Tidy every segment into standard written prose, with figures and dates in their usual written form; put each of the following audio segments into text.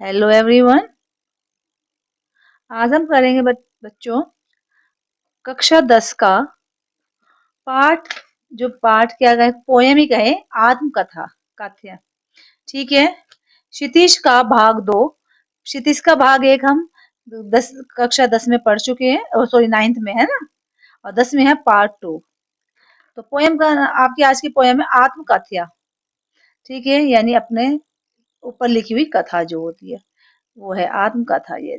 Hello everyone. आज हम करेंगे बच्चों कक्षा 10 का पाठ। जो पाठ क्या कहे, पोयम ही कहे, आत्मकथा काथ्य। ठीक है। क्षितिज का भाग 2। क्षितिज का भाग 1 हम कक्षा 10 में पढ़ चुके हैं, सॉरी 9th में है ना, और 10 में है पार्ट 2। तो पोयम का आपकी आज की पोयम है आत्मकथ्या। ठीक है, यानी अपने ऊपर लिखी हुई कथा जो होती है वो है आत्मकथा। ये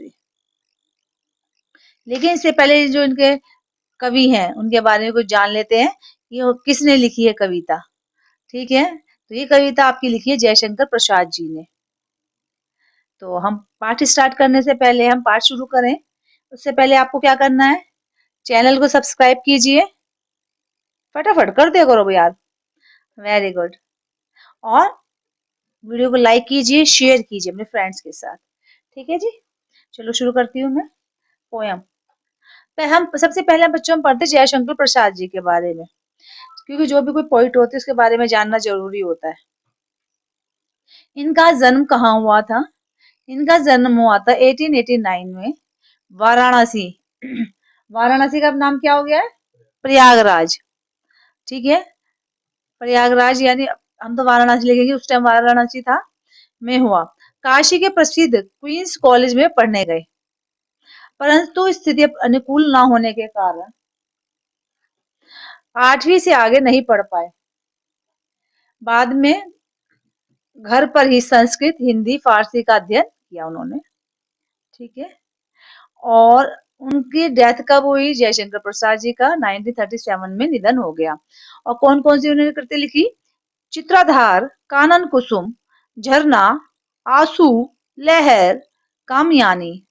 लेकिन इससे पहले जो इनके कवि हैं उनके बारे में कुछ जान लेते हैं कि वो किसने लिखी है कविता। ठीक है, तो ये कविता आपकी लिखी है जयशंकर प्रसाद जी ने। तो हम पाठ स्टार्ट करने से पहले, हम पाठ शुरू करें उससे पहले आपको क्या करना है, चैनल को सब्सक्राइब कीजिए, फटाफट कर दिया करो यार। Very good. और वीडियो को लाइक कीजिए, शेयर कीजिए अपने फ्रेंड्स के साथ। ठीक है जी, चलो शुरू करती हूँ मैं पोयम। हम सबसे पहले बच्चों हम पढ़ते जयशंकर प्रसाद जी के बारे में, क्योंकि जो भी कोई पोइट होते हैं उसके बारे में जानना जरूरी होता है। इनका जन्म कहाँ हुआ था? इनका जन्म हुआ था 1889 में वाराणसी। वाराणसी का नाम क्या हो गया है? प्रयागराज। ठीक है, प्रयागराज यानी हम तो वाराणसी लिखेंगे, उस टाइम वाराणसी था में हुआ। काशी के प्रसिद्ध क्वींस कॉलेज में पढ़ने गए, परंतु स्थिति अनुकूल न होने के कारण 8वीं से आगे नहीं पढ़ पाए। बाद में घर पर ही संस्कृत, हिंदी, फारसी का अध्ययन किया उन्होंने। ठीक है, और उनकी डेथ कब हुई? जयशंकर प्रसाद जी का 1937 में निधन हो गया। और कौन कौन सी उन्होंने कृति लिखी? चित्राधार, कानन कुसुम, झरना, आंसू, लहर, कामयानी।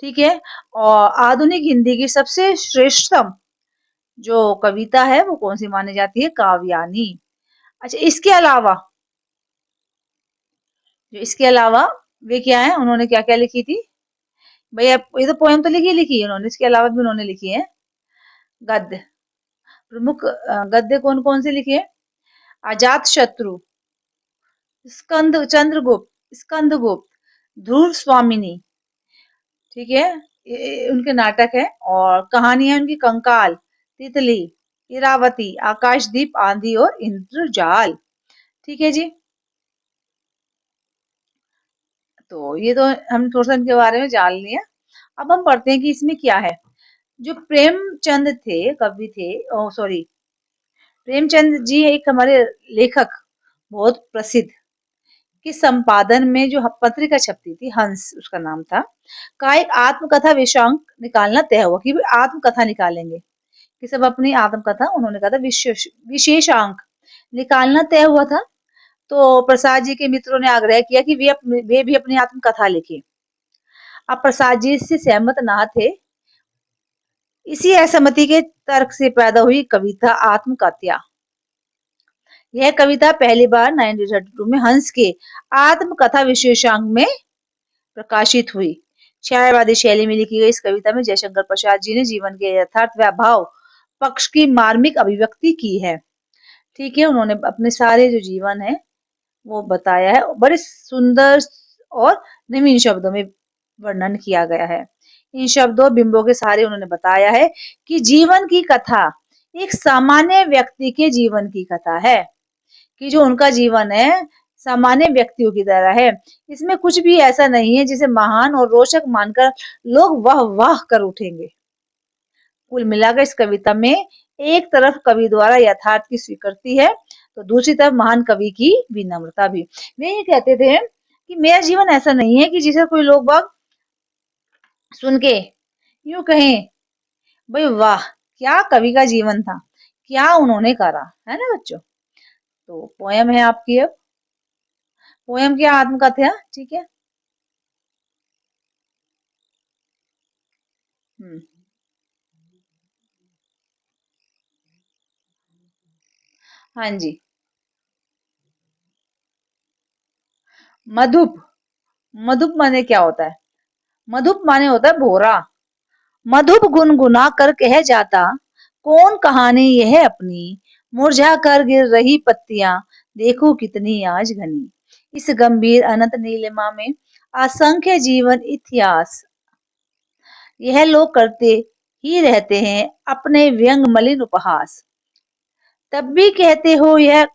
ठीक है, और आधुनिक हिंदी की सबसे श्रेष्ठतम जो कविता है वो कौन सी मानी जाती है? काव्यानी। अच्छा, इसके अलावा वे क्या है, उन्होंने क्या क्या लिखी थी भैया? ये तो पोयम तो लिखी है उन्होंने, इसके अलावा भी उन्होंने लिखी है गद्य। प्रमुख गद्य कौन कौन से लिखे? अजात शत्रु, स्कंदगुप्त, ध्रुव स्वामिनी। ठीक है, ये उनके नाटक है। और कहानियां उनकी कंकाल, तितली, इरावती, आकाशदीप, आंधी और इंद्रजाल। ठीक है जी, तो ये तो हम थोड़ा सा इनके बारे में जान लिया। अब हम पढ़ते हैं कि इसमें क्या है। जो प्रेमचंद थे, कवि थे, ओ सॉरी, प्रेमचंद जी एक हमारे लेखक, बहुत प्रसिद्ध, के संपादन में जो पत्रिका छपती थी, हंस उसका नाम था, का एक आत्मकथा विषयांक निकालना तय हुआ कि वे आत्मकथा निकालेंगे। कि सब अपनी आत्मकथा, उन्होंने कहा था विशेषांक निकालना तय हुआ था। तो प्रसाद जी के मित्रों ने आग्रह किया कि वे भी अपनी आत्मकथा लिखें। अब प्रसाद जी इससे सहमत ना थे। इसी असहमति के तर्क से पैदा हुई कविता आत्मकथ्या। यह कविता पहली बार 1932 में हंस के आत्मकथा विशेषांक में प्रकाशित हुई। छायावादी शैली में लिखी गई इस कविता में जयशंकर प्रसाद जी ने जीवन के यथार्थ व्यवहार पक्ष की मार्मिक अभिव्यक्ति की है। ठीक है, उन्होंने अपने सारे जो जीवन है वो बताया है, बड़े सुंदर और नवीन शब्दों में वर्णन किया गया है। इन शब्दों बिंबों के सहारे उन्होंने बताया है कि जीवन की कथा एक सामान्य व्यक्ति के जीवन की कथा है, कि जो उनका जीवन है सामान्य व्यक्तियों की तरह है। इसमें कुछ भी ऐसा नहीं है जिसे महान और रोचक मानकर लोग वाह वाह कर उठेंगे। कुल मिलाकर इस कविता में एक तरफ कवि द्वारा यथार्थ की स्वीकृति है, तो दूसरी तरफ महान कवि की विनम्रता भी। वे ये कहते थे कि मेरा जीवन ऐसा नहीं है कि जिसे कोई लोग बाग सुन के यूं कहें, भाई वाह, क्या कवि का जीवन था, क्या उन्होंने करा है ना बच्चों। तो पोयम है आपकी। अब पोयम क्या आत्मकथा। ठीक है। हम्म, हाँ जी। मधुप, मधुप माने क्या होता है? मधुप माने होता है भोरा। मधुप गुनगुना कर कह जाता, कौन कहानी यह अपनी, मुरझा कर गिर रही पत्तियां, देखो कितनी आज घनी। इस गंभीर अनंत नीलिमा में असंख्य जीवन इतिहास, यह लोग करते ही रहते हैं अपने व्यंग मलिन उपहास। तब भी कहते हो यह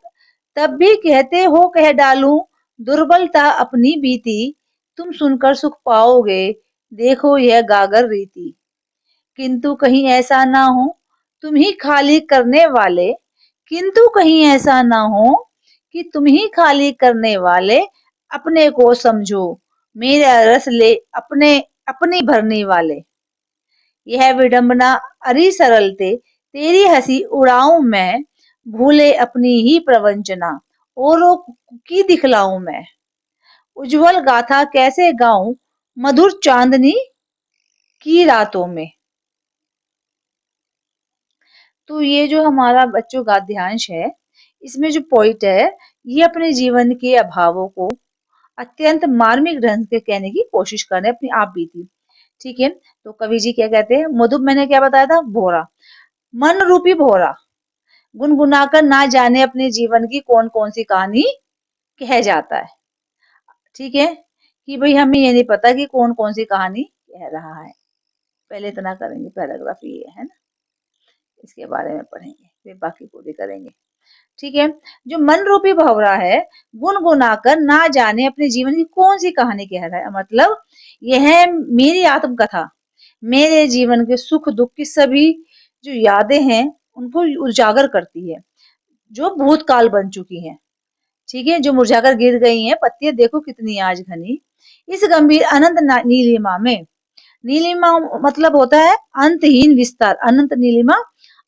तब भी कहते हो कह डालूं दुर्बलता अपनी बीती, तुम सुनकर सुख पाओगे देखो यह गागर रीति। किंतु कहीं ऐसा ना हो तुम ही खाली करने वाले, किंतु कहीं ऐसा ना हो कि तुम ही खाली करने वाले, अपने को समझो मेरा रस ले अपने अपनी भरने वाले। यह विडंबना अरी सरलते तेरी हंसी उड़ाऊं मैं, भूले अपनी ही प्रवंचना औरों की दिखलाऊं मैं। उज्जवल गाथा कैसे गाऊं मधुर चांदनी की रातों में। तो ये जो हमारा बच्चों गद्यांश है, इसमें जो पोइट है ये अपने जीवन के अभावों को अत्यंत मार्मिक ढंग से कहने की कोशिश कर रहे हैं, अपनी आप बीती। ठीक है, तो कवि जी क्या कहते हैं, मधु मैंने क्या बताया था, भोरा, मन रूपी भोरा गुनगुनाकर ना जाने अपने जीवन की कौन कौन सी कहानी कह जाता है। ठीक है, कि भाई हमें ये नहीं पता कि कौन कौन सी कहानी कह रहा है। पहले इतना करेंगे, पैराग्राफ ये है ना, इसके बारे में पढ़ेंगे फिर बाकी पूरी करेंगे। ठीक है, जो मन रूपी भंवरा है गुनगुनाकर ना जाने अपने जीवन की कौन सी कहानी कह रहा है, मतलब यह है मेरी आत्मकथा, मेरे जीवन के सुख दुख की सभी जो यादें हैं उनको उजागर करती है, जो भूतकाल बन चुकी हैं। ठीक है, जो मुरझाकर गिर गई हैं पत्तियां देखो कितनी आज घनी, इस गंभीर अनंत नीलिमा में, नीलिमा मतलब होता है अंतहीन विस्तार, अनंत नीलिमा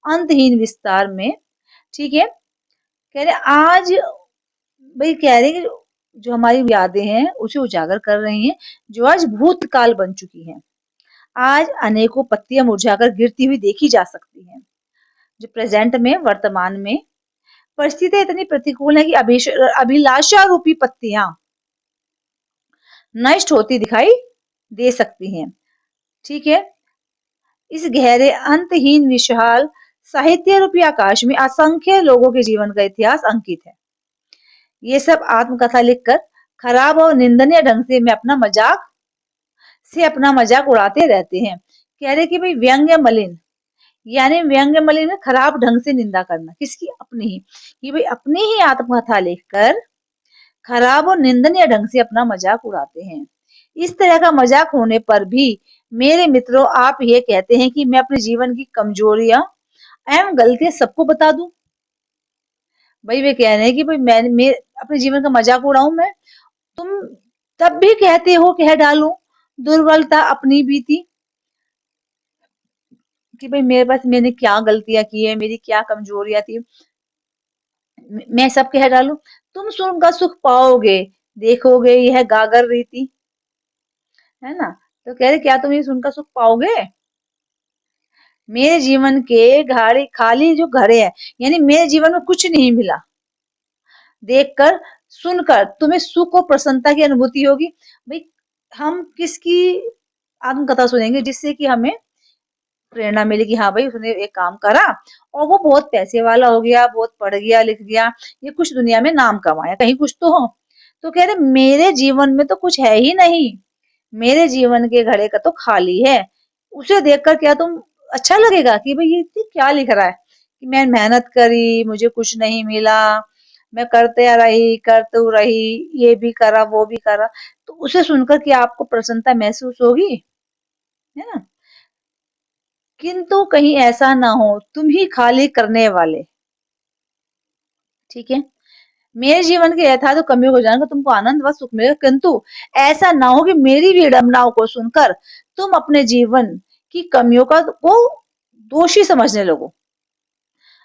अंतहीन विस्तार में। ठीक है, कह रहे आज, भाई कह रहे कि जो हमारी यादें हैं उसे उजागर कर रही हैं, जो आज भूतकाल बन चुकी हैं। आज अनेकों पत्तियां मुरझाकर गिरती हुई देखी जा सकती हैं। जो प्रेजेंट में, वर्तमान में परिस्थितियां इतनी प्रतिकूल है कि अभिलाषा रूपी पत्तियां नष्ट होती दिखाई दे सकती हैं। ठीक है, इस गहरे अंतहीन विशाल साहित्य रूपी आकाश में असंख्य लोगों के जीवन का इतिहास अंकित है। ये सब आत्मकथा लिखकर खराब और निंदनीय ढंग से अपना मजाक उड़ाते रहते हैं। कह रहे कि भाई व्यंग्य मलिन, यानी व्यंग्य मलिन में खराब ढंग से निंदा करना, किसकी, अपनी ही, कि भाई अपनी ही आत्मकथा लिखकर खराब और निंदनीय ढंग से अपना मजाक उड़ाते हैं। इस तरह का मजाक होने पर भी मेरे मित्रों आप ये कहते हैं कि मैं अपने जीवन की कमजोरियां एवं गलतियां सबको बता दूं। भाई वे कह रहे हैं कि भाई मैं अपने जीवन का मजाक उड़ाऊं मैं, तुम तब भी कहते हो कह डालो दुर्बलता अपनी बीती, कि भाई मेरे पास मैंने क्या गलतियां की है, मेरी क्या कमजोरियां थी, मैं सब कह डालूं, तुम सुनकर सुख पाओगे देखोगे यह गागर रीति, है ना। तो कह रहे क्या तुम ये सुनकर सुख पाओगे, मेरे जीवन के घाड़ी खाली जो घड़े हैं, यानी मेरे जीवन में कुछ नहीं मिला, देखकर सुनकर तुम्हें सुख और प्रसन्नता की अनुभूति होगी। भाई हम किसकी आत्मकथा सुनेंगे जिससे कि हमें प्रेरणा मिली कि हाँ भाई उसने एक काम करा और वो बहुत पैसे वाला हो गया, बहुत पढ़ गया लिख गया, ये कुछ दुनिया में नाम कमाया, कहीं कुछ तो हो। तो कह रहे मेरे जीवन में तो कुछ है ही नहीं, मेरे जीवन के घड़े का तो खाली है। उसे देखकर क्या तुम अच्छा लगेगा कि भाई ये क्या लिख रहा है, कि मैं मेहनत करी मुझे कुछ नहीं मिला, मैं करते रही ये भी करा वो भी करा, तो उसे सुनकर क्या आपको प्रसन्नता महसूस होगी, है ना। किंतु कहीं ऐसा ना हो तुम ही खाली करने वाले। ठीक है, मेरे जीवन के यथार्थ कमियों को जानकर तुमको आनंद व सुख मिलेगा, किंतु ऐसा ना हो कि मेरी विडंबनाओं को सुनकर तुम अपने जीवन की कमियों का को दोषी समझने लगो,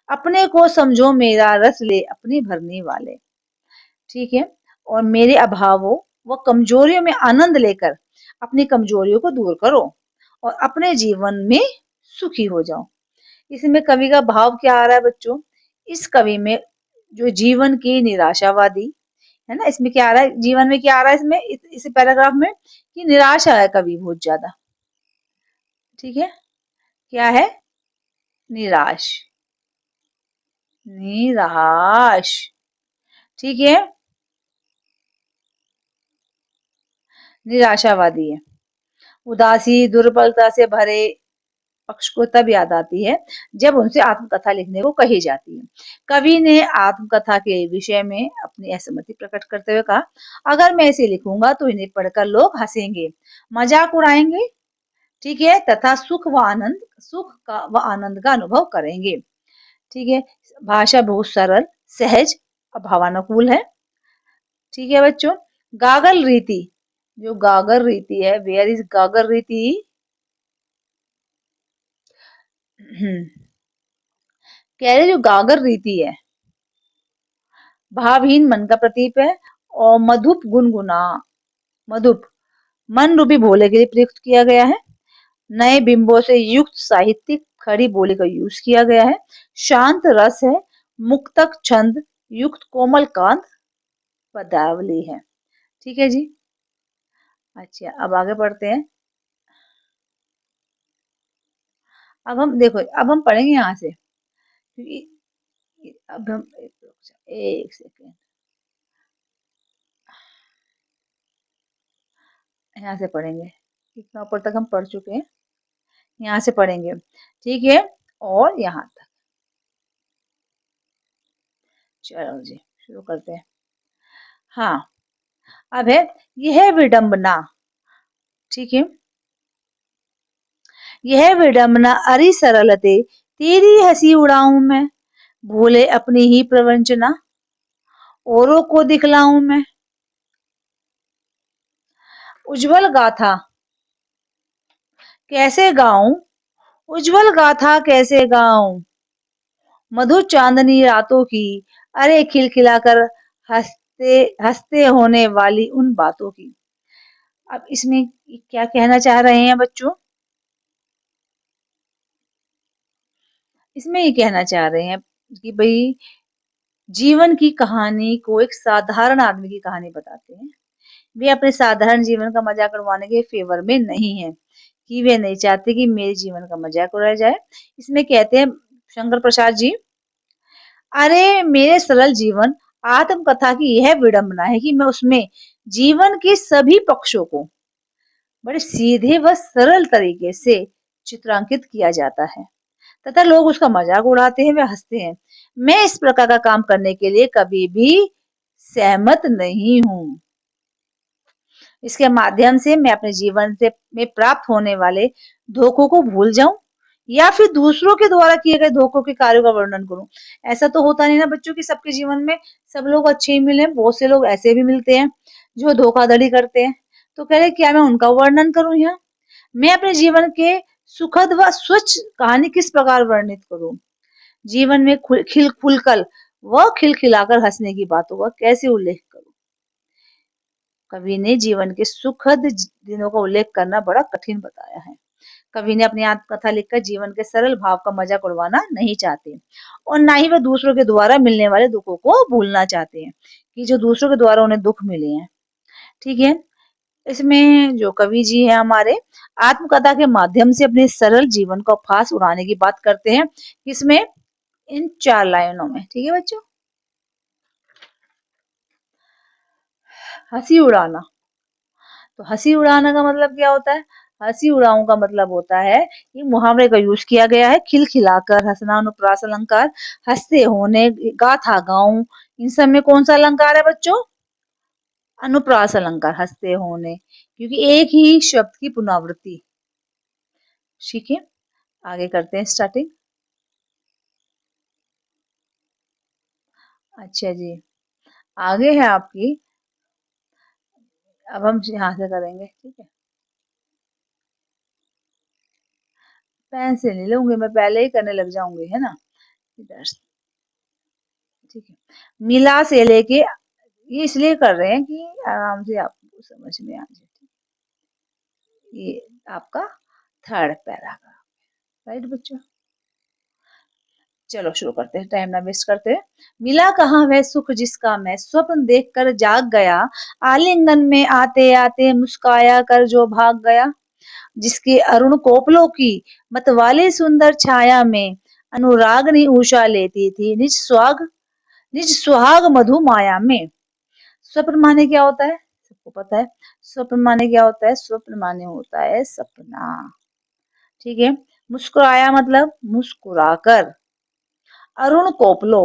अपने को समझो मेरा रस ले अपनी भरने वाले। ठीक है, और मेरे अभावों व कमजोरियों में आनंद लेकर अपनी कमजोरियों को दूर करो और अपने जीवन में सुखी हो जाओ। इसमें कवि का भाव क्या आ रहा है बच्चों, इस कवि में जो जीवन की निराशावादी है ना, इसमें क्या आ रहा है, जीवन में क्या आ रहा है इसमें, इस पैराग्राफ में, कि निराशा है कवि बहुत ज्यादा। ठीक है, क्या है, निराश, निराश। ठीक है, निराशावादी है। उदासी, दुर्बलता से भरे पक्ष को तब याद आती है जब उनसे आत्मकथा लिखने को कही जाती है। कवि ने आत्मकथा के विषय में अपनी असहमति प्रकट करते हुए कहा, अगर मैं इसे लिखूंगा तो इन्हें पढ़कर लोग हंसेंगे, मजाक उड़ाएंगे, ठीक है, तथा सुख व आनंद का अनुभव करेंगे। ठीक है, भाषा बहुत सरल, सहज और भावानुकूल है। ठीक है बच्चों, गागल रीति, जो गागर रीति है, वेयर इज गागर रीति? कह रहे जो गागर रीति है, भावहीन मन का प्रतीक है और मधुप गुनगुना, मधुप मन रूपी भोले के लिए प्रयुक्त किया गया है। नए बिंबों से युक्त साहित्यिक खड़ी बोली का यूज किया गया है। शांत रस है, मुक्तक छंद युक्त कोमल कांत पदावली है। ठीक है जी। अच्छा, अब आगे बढ़ते हैं। अब हम देखो, अब हम पढ़ेंगे यहाँ से, क्योंकि अब हम एक सेकेंड यहाँ से पढ़ेंगे, कितना ऊपर तक हम पढ़ चुके हैं, यहाँ से पढ़ेंगे। ठीक है, और यहाँ तक। चलो जी, शुरू करते हैं। हाँ, अब है यह विडंबना। ठीक है, यह विडंबना अरि सरलते, तेरी हंसी उड़ाऊं मैं, भूले अपनी ही प्रवंचना, औरों को दिखलाऊं मैं। उज्जवल गाथा कैसे गाऊं, उज्जवल गाथा कैसे गाऊं, मधु चांदनी रातों की, अरे खिलखिलाकर हंसते हंसते होने वाली उन बातों की। अब इसमें क्या कहना चाह रहे हैं बच्चों? इसमें ये कहना चाह रहे हैं कि भाई जीवन की कहानी को एक साधारण आदमी की कहानी बताते हैं। वे अपने साधारण जीवन का मजाक उड़वाने के फेवर में नहीं है, कि वे नहीं चाहते कि मेरे जीवन का मजाक उड़ाया जाए। इसमें कहते हैं शंकर प्रसाद जी, अरे मेरे सरल जीवन आत्मकथा की यह विडंबना है कि मैं उसमें जीवन के सभी पक्षों को बड़े सीधे व सरल तरीके से चित्रांकित किया जाता है तथा लोग उसका मजाक उड़ाते हैं व हंसते हैं। मैं इस प्रकार का काम करने के लिए कभी भी सहमत नहीं हूँ। इसके माध्यम से मैं अपने जीवन से में प्राप्त होने वाले धोखों को भूल जाऊं या फिर दूसरों के द्वारा किए गए धोखों के कार्यों का वर्णन करूं। ऐसा तो होता नहीं ना बच्चों की सबके जीवन में सब लोग अच्छे ही मिले, बहुत से लोग ऐसे भी मिलते हैं जो धोखाधड़ी करते हैं। तो कह रहे क्या मैं उनका वर्णन करूं? यहाँ मैं अपने जीवन के सुखद व स्वच्छ कहानी किस प्रकार वर्णित करूं, जीवन में खुलकर व खिलखिलाकर हंसने की बातों का कैसे उल्लेख करूं। कवि ने जीवन के सुखद दिनों का उल्लेख करना बड़ा कठिन बताया है। कवि ने अपनी आत्मकथा लिखकर जीवन के सरल भाव का मजाक उड़वाना नहीं चाहते और ना ही वह दूसरों के द्वारा मिलने वाले दुखों को भूलना चाहते हैं कि जो दूसरों के द्वारा उन्हें दुख मिले हैं। ठीक है, इसमें जो कवि जी हैं हमारे आत्मकथा के माध्यम से अपने सरल जीवन का फास उड़ाने की बात करते हैं। किसमें? इन 4 लाइनों में। ठीक है बच्चों, हंसी उड़ाना। तो हंसी उड़ाना का मतलब क्या होता है? हंसी उड़ाऊं का मतलब होता है, ये मुहावरे का यूज किया गया है, खिलखिलाकर हंसना, अनुप्रास अलंकार, हंसते होने, गाथा गाऊं, इन सब में कौन सा अलंकार है बच्चों? अनुप्रास अलंकार, हंसते होने, क्योंकि एक ही शब्द की पुनरावृत्ति। ठीक है, आगे करते हैं स्टार्टिंग। अच्छा जी, आगे है आपकी, अब हम यहाँ से करेंगे। ठीक है, पेन से नहीं लूंगी मैं, पहले ही करने लग जाऊंगी, है ना। इधर से, ठीक है, मिला से लेके, ये इसलिए कर रहे हैं कि आराम से आपको समझ में आ जाए। ये आपका थर्ड पैराग्राफ, राइट बच्चों। चलो शुरू करते हैं, टाइम ना वेस्ट करते हैं। मिला कहाँ वह सुख जिसका मैं स्वप्न देखकर जाग गया, आलिंगन में आते आते मुस्काया कर जो भाग गया, जिसके अरुण कोपलों की मतवाले सुंदर छाया में अनुरागनी उषा लेती थी निज सुहाग मधु माया में। स्वप्न माने क्या होता है? सबको पता है। स्वप्न माने क्या होता है? स्वप्न माने होता है सपना। ठीक है। मुस्कुराया मतलब मुस्कुराकर। अरुण कोपलो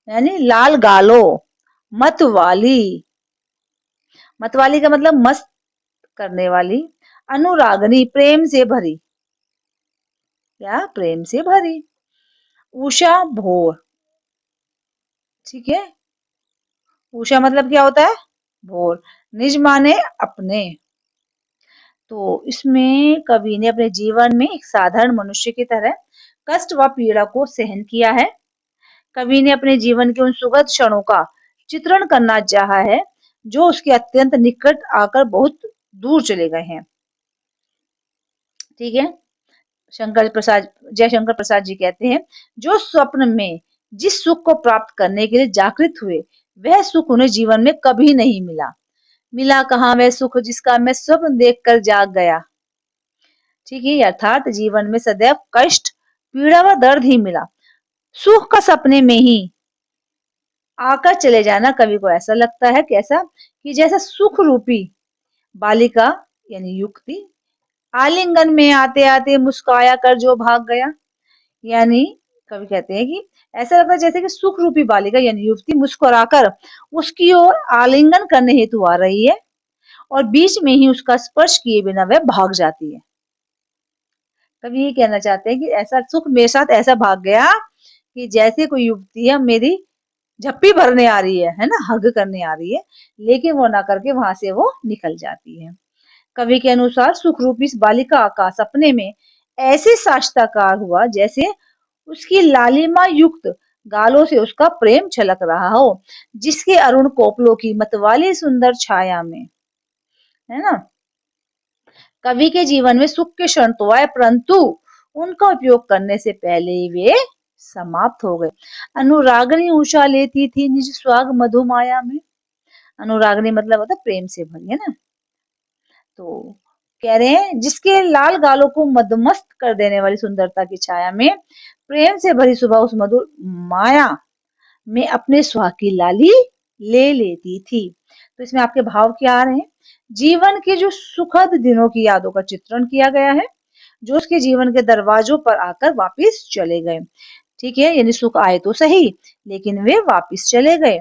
यानी लाल गालो। मतवाली, मतवाली का मतलब मस्त करने वाली। अनुरागनी प्रेम से भरी, या प्रेम से भरी। उषा भोर, ठीक है। उषा मतलब क्या होता है? भोर। निज माने अपने। तो इसमें कवि ने अपने जीवन में एक साधारण मनुष्य की तरह कष्ट व पीड़ा को सहन किया है। कवि ने अपने जीवन के उन सुखद क्षणों का चित्रण करना चाहा है जो उसके अत्यंत निकट आकर बहुत दूर चले गए हैं। ठीक है। शंकर प्रसाद, जयशंकर प्रसाद जी कहते हैं, जो स्वप्न में जिस सुख को प्राप्त करने के लिए जागृत हुए, वह सुख उन्हें जीवन में कभी नहीं मिला। मिला कहाँ वह सुख जिसका मैं स्वप्न देखकर जाग गया। ठीक है। अर्थात जीवन में सदैव कष्ट, पीड़ा व दर्द ही मिला। सुख का सपने में ही आकर चले जाना कवि को ऐसा लगता है, कैसा कि जैसा सुख रूपी बालिका यानी युक्ति आलिंगन में आते आते मुस्काया कर जो भाग गया। यानी कवि कहते हैं कि ऐसा लगता है जैसे कि सुख रूपी बालिका यानी युवती मुस्कुराकर उसकी ओर आलिंगन करने हेतु आ रही है और बीच में ही उसका स्पर्श किए बिना वह भाग जाती है। कवि ये कहना चाहते हैं कि ऐसा सुख मेरे साथ ऐसा भाग गया कि जैसे कोई युवती है मेरी झप्पी भरने आ रही है ना, हग करने आ रही है, लेकिन वो ना करके वहां से वो निकल जाती है। कवि के अनुसार सुख रूपी इस बालिका का सपने में ऐसे साक्षात्कार हुआ जैसे उसकी लालिमा युक्त गालों से उसका प्रेम छलक रहा हो, जिसके अरुण कोपलों की मतवाली सुंदर छाया में, है ना। कवि के जीवन में सुख के क्षण तो आए, परंतु उनका उपयोग करने से पहले ही वे समाप्त हो गए। अनुरागनी उषा लेती थी निज स्वाग मधुमाया में। अनुरागनी मतलब होता है प्रेम से भरी, है ना। तो कह रहे हैं जिसके लाल गालों को मदमस्त कर देने वाली सुंदरता की छाया में प्रेम से भरी सुबह उस मधुर माया में अपने सुहाग की लाली ले लेती थी। तो इसमें आपके भाव क्या आ रहे हैं? जीवन के जो सुखद दिनों की यादों का चित्रण किया गया है, जो उसके जीवन के दरवाजों पर आकर वापिस चले गए। ठीक है। यानी सुख आए तो सही, लेकिन वे वापिस चले गए।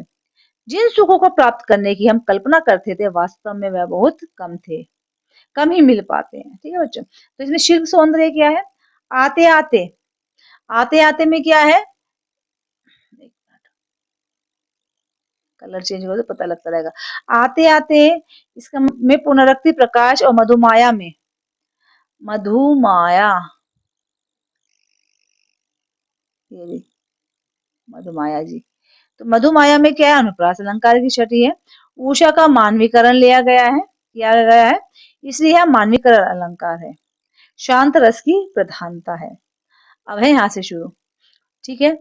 जिन सुखों को प्राप्त करने की हम कल्पना करते थे, वास्तव में वह बहुत कम थे, कम ही मिल पाते हैं। ठीक है बच्चों। तो इसमें शिल्प सौंदर्य क्या है? आते आते, आते आते में क्या है? कलर चेंज हो तो पता लगता रहेगा। आते आते इसका में पुनरुक्ति प्रकाश और मधुमाया में, मधुमाया, ये मधुमाया जी। तो मधुमाया में क्या है? अनुप्रास अलंकार की छठी है। उषा का मानवीकरण लिया गया है, किया गया है, इसलिए यह मानवीकरण अलंकार है। शांत रस की प्रधानता है। अब है यहाँ से शुरू। ठीक है।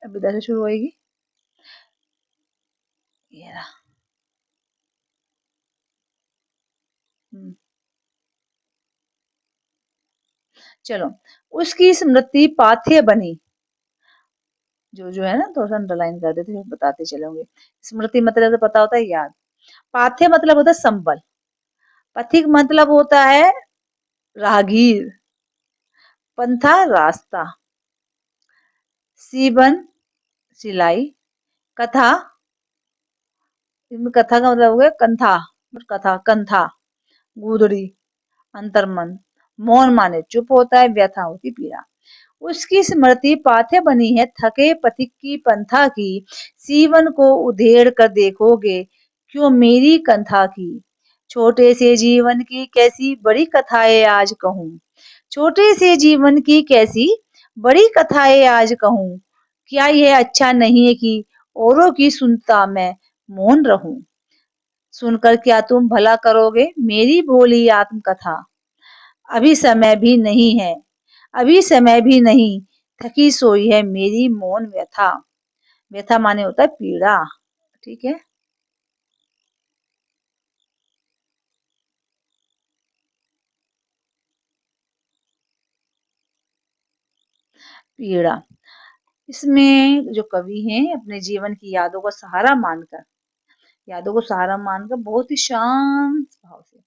अब इधर से शुरू होगी। ये रहा। चलो। उसकी स्मृति पाथ्य बनी। जो है ना, थोड़ा सा अंडरलाइन कर देते हैं, बताते चलोगे। स्मृति मतलब तो पता होता है याद। पाथ्य मतलब होता है संबल। पथिक मतलब होता है राहगीर। पंथा रास्ता। सीबन सिलाई। कथा, इसमें कथा का मतलब हो गया कंथा, कथा कंथा। गुदड़ी, अंतर्मन। मौन माने चुप होता है, व्यथा होती पीड़ा। उसकी स्मृति पाथे बनी है थके पथिक की पंथा की। सीवन को उधेड़ कर देखोगे क्यों मेरी कंथा की। छोटे से जीवन की कैसी बड़ी कथाएं आज कहूं। छोटे से जीवन की कैसी बड़ी कथाएं आज कहूं। क्या यह अच्छा नहीं है कि औरों की सुनता मैं मौन रहूं। सुनकर क्या तुम भला करोगे मेरी भोली आत्मकथा। अभी समय भी नहीं है, अभी समय भी नहीं, थकी सोई है मेरी मौन व्यथा। व्यथा माने होता है पीड़ा। ठीक है। पीड़ा, इसमें जो कवि हैं अपने जीवन की यादों को सहारा मानकर यादों को सहारा मानकर बहुत ही शांत भाव से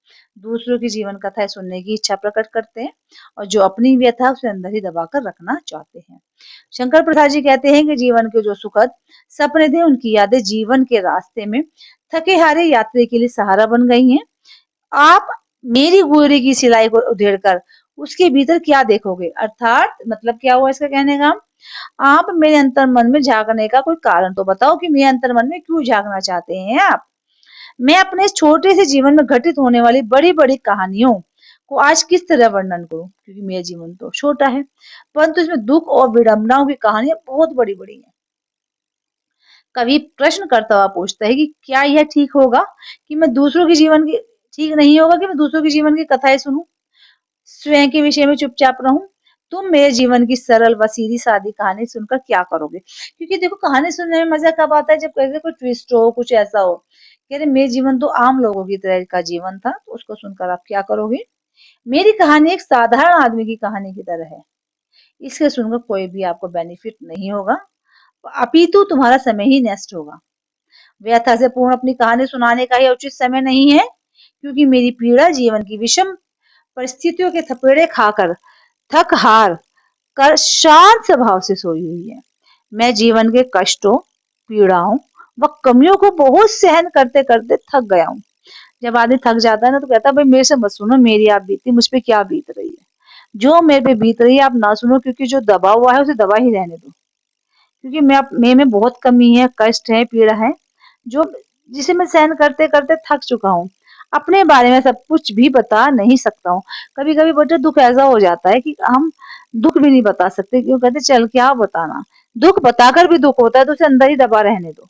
दूसरों की जीवन कथाएं सुनने की इच्छा प्रकट करते हैं और जो अपनी व्यथा उसे अंदर ही दबाकर रखना चाहते हैं। शंकर प्रसाद जी कहते हैं कि जीवन के जो सुखद सपने थे उनकी यादें जीवन के रास्ते में थके हारे यात्री के लिए सहारा बन गई हैं। आप मेरी गुर्रे की सिलाई को उधेड़ कर उसके भीतर क्या देखोगे, अर्थात मतलब क्या हुआ इसका कहने का, आप मेरे अंतर मन में झांकने का कोई कारण तो बताओ कि मेरे अंतर मन में क्यों झांकना चाहते हैं आप। मैं अपने इस छोटे से जीवन में घटित होने वाली बड़ी बड़ी कहानियों को आज किस तरह वर्णन करूं, क्योंकि मेरा जीवन तो छोटा है परंतु इसमें दुख और विडंबनाओं की कहानियां बहुत बड़ी बड़ी हैं। कवि प्रश्न करता हुआ पूछता है कि क्या यह ठीक होगा कि मैं दूसरों के जीवन की ठीक नहीं होगा कि मैं दूसरों के जीवन की कथाएं सुनूं, स्वयं के विषय में चुपचाप रहूं। तुम मेरे जीवन की सरल व सीधी सादी कहानी सुनकर क्या करोगे, क्योंकि देखो कहानी सुनने में मजा कब आता है जब कैसे कोई ट्विस्ट हो, कुछ ऐसा हो। कह रहे मेरे जीवन तो आम लोगों की तरह का जीवन था, तो उसको सुनकर आप क्या करोगे। मेरी कहानी एक साधारण आदमी की कहानी की तरह है, इसके सुनकर कोई भी आपको बेनिफिट नहीं होगा, अपितु तुम्हारा समय ही नष्ट होगा। व्यथा से पूर्ण अपनी कहानी सुनाने का यह उचित समय नहीं है, क्योंकि मेरी पीड़ा जीवन की विषम परिस्थितियों के थपेड़े खाकर थक हार कर शांत स्वभाव से सोई हुई है। मैं जीवन के कष्टों, पीड़ाओं व कमियों को बहुत सहन करते करते थक गया हूँ। जब आदमी थक जाता है ना तो कहता है भाई मेरे से मत सुनो, मेरी आप बीती, मुझ पे क्या बीत रही है, जो मेरे पे बीत रही है आप ना सुनो, क्योंकि जो दबा हुआ है उसे दबा ही रहने दो। क्योंकि मैं में बहुत कमी है, कष्ट है, पीड़ा है, जो जिसे मैं सहन करते करते थक चुका हूँ। अपने बारे में सब कुछ भी बता नहीं सकता हूँ। कभी कभी बच्चे दुख ऐसा हो जाता है कि हम दुख भी नहीं बता सकते, क्यों कहते चल क्या बताना, दुख बताकर भी दुख होता है तो उसे अंदर ही दबा रहने दो।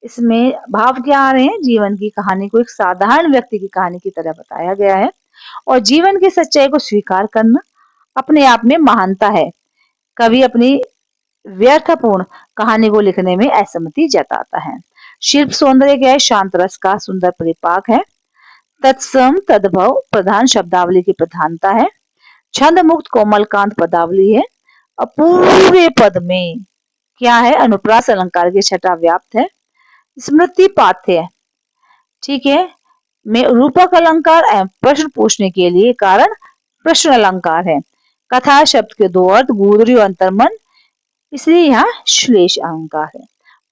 इसमें भाव क्या आ रहे हैं, जीवन की कहानी को एक साधारण व्यक्ति की कहानी की तरह बताया गया है और जीवन की सच्चाई को स्वीकार करना अपने आप में महानता है। कवि अपनी व्यर्थपूर्ण कहानी को लिखने में असहमति जताता है। शिल्प सौंदर्य क्या है, शांत रस का सुंदर परिपाक है, तत्सम तद्भव प्रधान शब्दावली की प्रधानता है, छंद मुक्त कोमलकांत पदावली है, अपूर्व पद में क्या है, अनुप्रास अलंकार की छटा व्याप्त है, स्मृति पाथ्य है, ठीक है, में रूपक अलंकार एवं प्रश्न पूछने के लिए कारण प्रश्न अलंकार है, कथा शब्द के दो अर्थ गुदरी और अंतर्मन, इसलिए यहाँ श्लेष अलंकार है।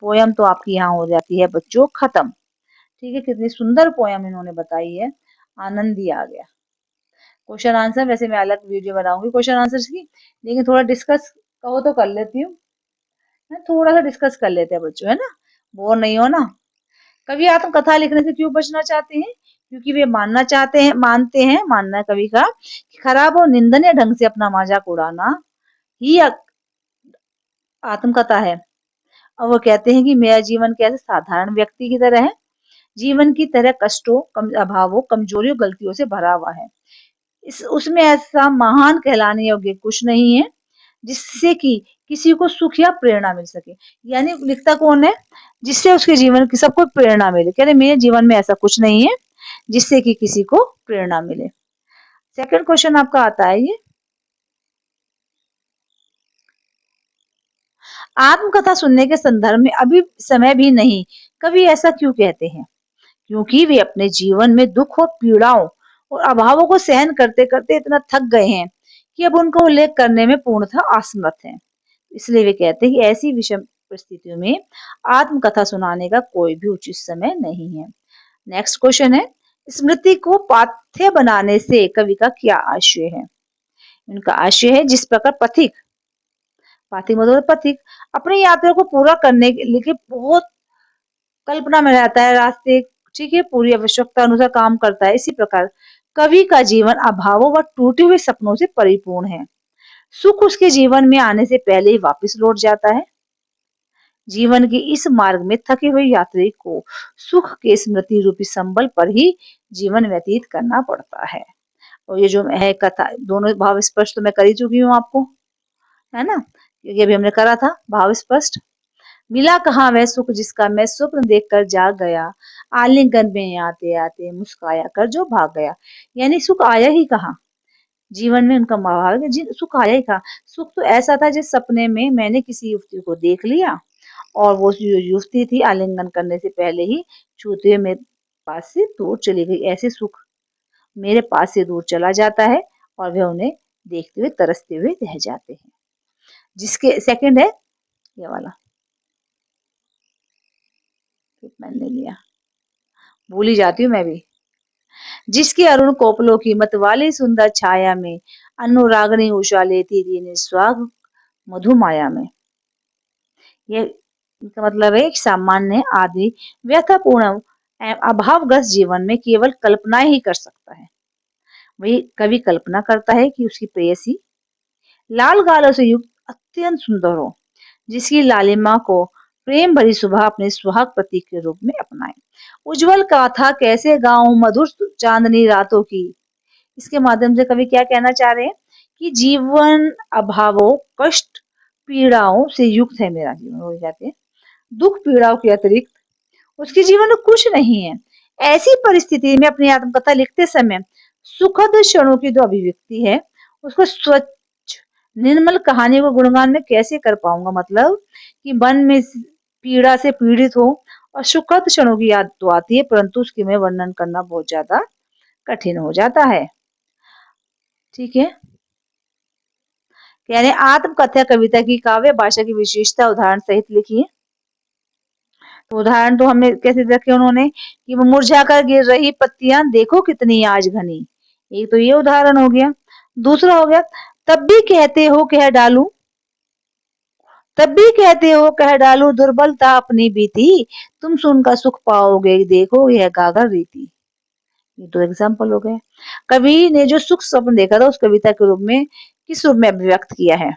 पोयम तो आपकी यहाँ हो जाती है बच्चों खत्म। ठीक है, कितनी सुंदर पोयम इन्होंने बताई है, आनंद ही आ गया। क्वेश्चन आंसर वैसे मैं अलग वीडियो बनाऊंगी क्वेश्चन आंसर की, लेकिन थोड़ा डिस्कस कहो तो कर लेती हूँ, थोड़ा सा डिस्कस कर लेते हैं बच्चों, है ना, बोर नहीं हो ना। कवि आत्मकथा लिखने से क्यों बचना चाहते हैं, क्योंकि वे मानना चाहते हैं, मानते हैं, मानना है कवि का कि खराब और निंदनीय ढंग से अपना मजाक उड़ाना ही आत्मकथा है। और वो कहते हैं कि मेरा जीवन कैसे साधारण व्यक्ति की तरह है, जीवन की तरह कष्टों, अभावों, कमजोरियों, गलतियों से भरा हुआ है। इस उसमें ऐसा महान कहलाने योग्य कुछ नहीं है जिससे कि किसी को सुख या प्रेरणा मिल सके। यानी लिखता कौन है, जिससे उसके जीवन की सबको प्रेरणा मिले। कह रहे मेरे जीवन में ऐसा कुछ नहीं है जिससे कि किसी को प्रेरणा मिले। सेकंड क्वेश्चन आपका आता है ये, आत्मकथा सुनने के संदर्भ में अभी समय भी नहीं, कभी ऐसा क्यों कहते हैं, क्योंकि वे अपने जीवन में दुख और पीड़ाओं और अभावों को सहन करते करते इतना थक गए हैं कि अब उनका उल्लेख करने में पूर्णतः असमर्थ हैं। इसलिए वे कहते हैं कि ऐसी विषम परिस्थितियों में आत्मकथा सुनाने का कोई भी उचित समय नहीं है। नेक्स्ट क्वेश्चन है, स्मृति को पाथ्य बनाने से कवि का क्या आशय है। उनका आशय है जिस प्रकार पथिक, पाथिक मतलब पथिक अपनी यात्रा को पूरा करने के लिए बहुत कल्पना में रहता है रास्ते, ठीक है, पूरी आवश्यकता अनुसार काम करता है, इसी प्रकार कवि का जीवन अभावों व टूटे हुए सपनों से परिपूर्ण है। सुख उसके जीवन में आने से पहले ही वापस लौट जाता है। जीवन के इस मार्ग में थके हुए यात्री को सुख के स्मृति रूपी संबल पर ही जीवन व्यतीत करना पड़ता है। और ये जो है कथा, दोनों भाव स्पष्ट तो मैं कर ही चुकी हूँ आपको, है ना, क्योंकि अभी हमने करा था भाव स्पष्ट। मिला कहाँ वह सुख जिसका मैं स्वप्न देखकर जाग गया, आलिंगन में आते आते मुस्काया कर जो भाग गया। यानी सुख आया ही कहाँ, जीवन में उनका सुख आया ही कहाँ। सुख तो ऐसा था जिस सपने में मैंने किसी युवती को देख लिया और वो जो युवती थी आलिंगन करने से पहले ही छूते हुए मेरे पास से दूर चली गई। ऐसे सुख मेरे पास से दूर चला जाता है और वे उन्हें देखते हुए तरसते हुए रह जाते हैं। जिसके सेकंड है ये वाला, मैंने लिया, भूल ही जाती हूँ मैं भी। जिसके अरुण कोपलों की मतवाली सुंदर छाया में अनुरागनी उषा लेती थी निस्वाग मधुमाया में। ये इसका मतलब है कि सामान्य आदमी व्यथापूर्ण अभावग्रस्त जीवन में केवल कल्पना ही कर सकता है। वही कवि कल्पना करता है कि उसकी प्रेयसी लाल गालों से युक्त अत्यंत सुंदर हो, जिसकी लालिमा को प्रेम भरी सुबह अपने सुहाग प्रतीक के रूप में अपनाए। उज्जवल गाथा कैसे गाऊं मधुर चांदनी रातों की। इसके माध्यम से कवि क्या कहना चाह रहे हैं कि जीवन अभावों, कष्ट, पीड़ाओं से युक्त है मेरा जीवन, वो कहते हैं दुख पीड़ाओं के अतिरिक्त उसके जीवन में कुछ नहीं है। ऐसी परिस्थिति में अपनी आत्मकथा लिखते समय सुखद क्षणों की जो अभिव्यक्ति है उसको स्वच्छ निर्मल कहानी को गुणगान में कैसे कर पाऊंगा, मतलब कि मन में पीड़ा से पीड़ित हो और सुखद क्षणों की याद तो आती है परंतु उसकी में वर्णन करना बहुत ज्यादा कठिन हो जाता है। ठीक है, यानी आत्मकथा कविता की काव्य भाषा की विशेषता उदाहरण सहित लिखी है। तो उदाहरण तो हमने कैसे रखे उन्होंने कि वो मुरझाकर गिर रही पत्तियां देखो कितनी आज घनी, एक तो ये उदाहरण हो गया। दूसरा हो गया तब भी कहते हो कह डालू, तब भी कहते हो कह डालू दुर्बलता अपनी बीती, तुम सुनकर सुख पाओगे देखो यह गागर रीति। ये दो एग्जाम्पल हो गए। कवि ने जो सुख स्वप्न देखा था उस कविता के रूप में किस रूप में अभिव्यक्त किया है।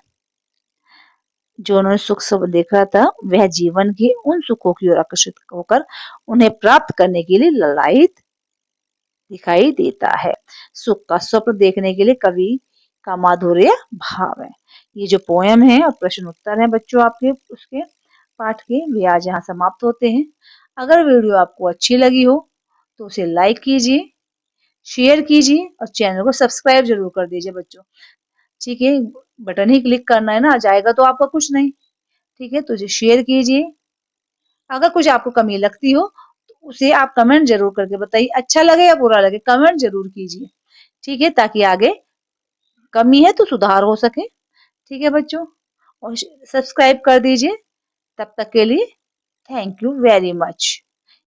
जो उन्होंने सुख स्वप्न देखा था वह जीवन के उन सुखों की ओर आकर्षित होकर उन्हें प्राप्त करने के लिए ललायित दिखाई देता है। सुख का स्वप्न देखने के लिए कवि का माधुर्य भाव है। ये जो पोयम है और प्रश्न उत्तर है बच्चों आपके उसके पाठ के वे आज यहाँ समाप्त होते हैं। अगर वीडियो आपको अच्छी लगी हो तो उसे लाइक कीजिए, शेयर कीजिए और चैनल को सब्सक्राइब जरूर कर दीजिए बच्चों। ठीक है, बटन ही क्लिक करना है ना, जाएगा तो आपका कुछ नहीं। ठीक है, तो इसे शेयर कीजिए। अगर कुछ आपको कमी लगती हो तो उसे आप कमेंट जरूर करके बताइए, अच्छा लगे या बुरा लगे कमेंट जरूर कीजिए। ठीक है, ताकि आगे कमी है तो सुधार हो सके। ठीक है बच्चों, और सब्सक्राइब कर दीजिए। तब तक के लिए थैंक यू वेरी मच।